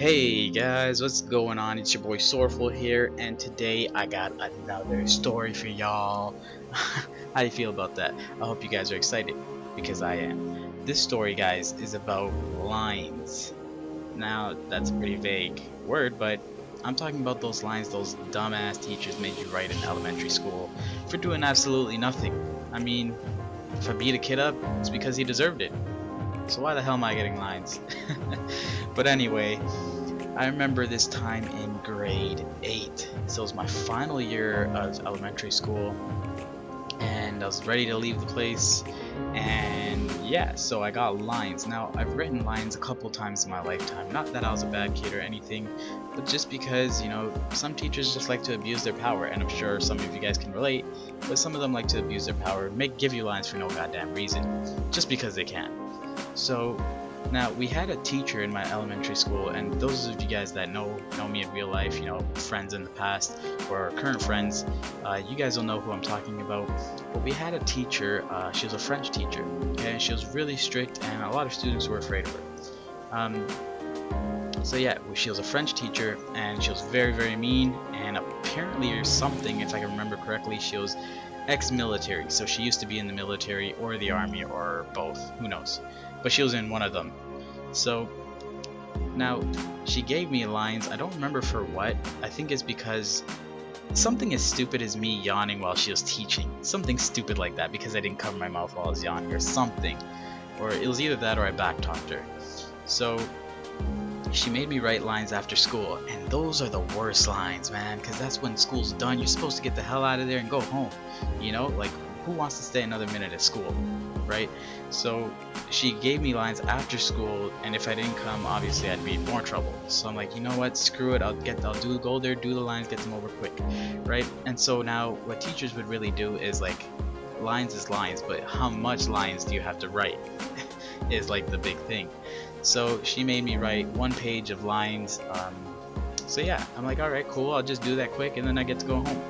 Hey guys, what's going on? It's your boy Sorrowfan here, and today I got another story for y'all. How do you feel about that? I hope you guys are excited, because I am. This story, guys, is about lines. Now, that's a pretty vague word, but I'm talking about those lines those dumbass teachers made you write in elementary school for doing absolutely nothing. I mean, if I beat a kid up, it's because he deserved it. So why the hell am I getting lines? But anyway, I remember this time in grade 8. So it was my final year of elementary school, and I was ready to leave the place, and yeah, so I got lines. Now, I've written lines a couple times in my lifetime. Not that I was a bad kid or anything, but just because, you know, some teachers just like to abuse their power, and I'm sure some of you guys can relate, but some of them like to abuse their power, give you lines for no goddamn reason, just because they can. So now, we had a teacher in my elementary school, and those of you guys that know me in real life, you know, friends in the past or current friends, you guys will know who I'm talking about. But we had a teacher, she was a French teacher, okay, and she was really strict, and a lot of students were afraid of her. So yeah, she was a French teacher, and she was very, very mean, and apparently or something, if I can remember correctly, she was ex-military, so she used to be in the military or the army or both, who knows, but she was in one of them. So now she gave me lines. I don't remember for what. I think it's because something as stupid as me yawning while she was teaching, something stupid like that, because I didn't cover my mouth while I was yawning or something, or it was either that or I backtalked her. So she made me write lines after school, and those are the worst lines, man, because that's when school's done. You're supposed to get the hell out of there and go home, you know, like, who wants to stay another minute at school, right? So she gave me lines after school, and if I didn't come, obviously I'd be in more trouble. So I'm like, you know what, screw it, I'll go there, do the lines, get them over quick, right? And so now what teachers would really do is, like, lines is lines, but how much lines do you have to write is like the big thing. So she made me write 1 page of lines. So yeah, I'm like, alright, cool, I'll just do that quick, and then I get to go home.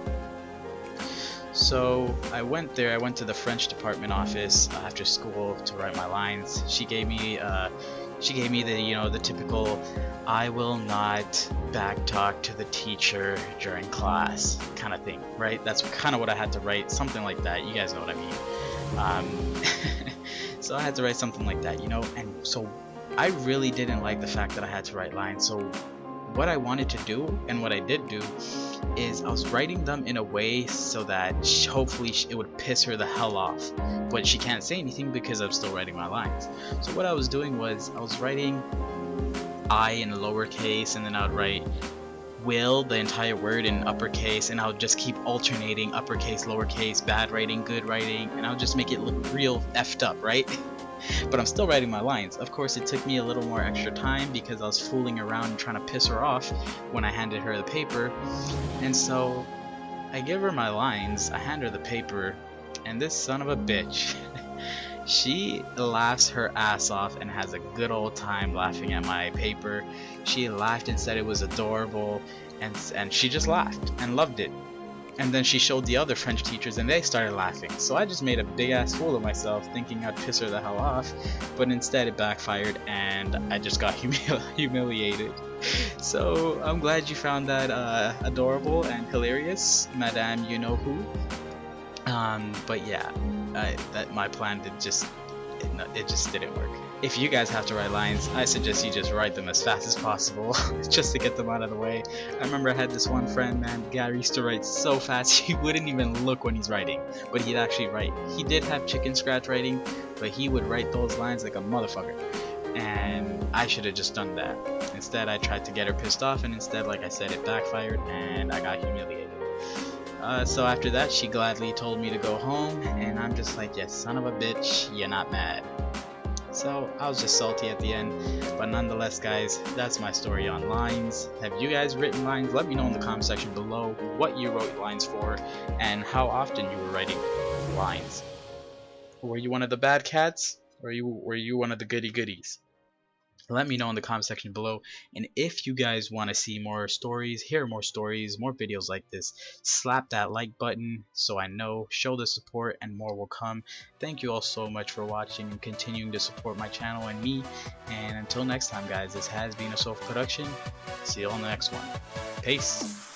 So I went there. I went to the French department office after school to write my lines. She gave me the, you know, the typical, I will not backtalk to the teacher during class kind of thing, right? That's kind of what I had to write, something like that. You guys know what I mean. So I had to write something like that, you know. And so I really didn't like the fact that I had to write lines. So what I wanted to do, and what I did do, is I was writing them in a way so that hopefully it would piss her the hell off, but she can't say anything because I'm still writing my lines. So what I was doing was I was writing I in lowercase, and then I would write will, the entire word, in uppercase, and I would just keep alternating uppercase, lowercase, bad writing, good writing, and I would just make it look real effed up, right? But I'm still writing my lines. Of course, it took me a little more extra time because I was fooling around and trying to piss her off when I handed her the paper. And so I give her my lines, I hand her the paper, and this son of a bitch, she laughs her ass off and has a good old time laughing at my paper. She laughed and said it was adorable, and she just laughed and loved it. And then she showed the other French teachers, and they started laughing. So I just made a big ass fool of myself, thinking I'd piss her the hell off, but instead it backfired, and I just got humiliated. So I'm glad you found that adorable and hilarious, Madame you know who. But yeah, that my plan it just didn't work. If you guys have to write lines, I suggest you just write them as fast as possible, just to get them out of the way. I remember I had this one friend, man, the guy used to write so fast, he wouldn't even look when he's writing, but he'd actually write. He did have chicken scratch writing, but he would write those lines like a motherfucker. And I should have just done that. Instead, I tried to get her pissed off, and instead, like I said, it backfired, and I got humiliated. So after that, she gladly told me to go home, and I'm just like, yes, son of a bitch, you're not mad. So I was just salty at the end, but nonetheless, guys, that's my story on lines. Have you guys written lines? Let me know in the comment section below what you wrote lines for and how often you were writing lines. Were you one of the bad cats, or were you one of the goody goodies? let me know in the comment section below. And if you guys want to see more stories, hear more stories, more videos like this, slap that like button so I know, show the support, and more will come. Thank you all so much for watching and continuing to support my channel and me. And until next time, guys, this has been a Sorrowfan production. See you on the next one. Peace.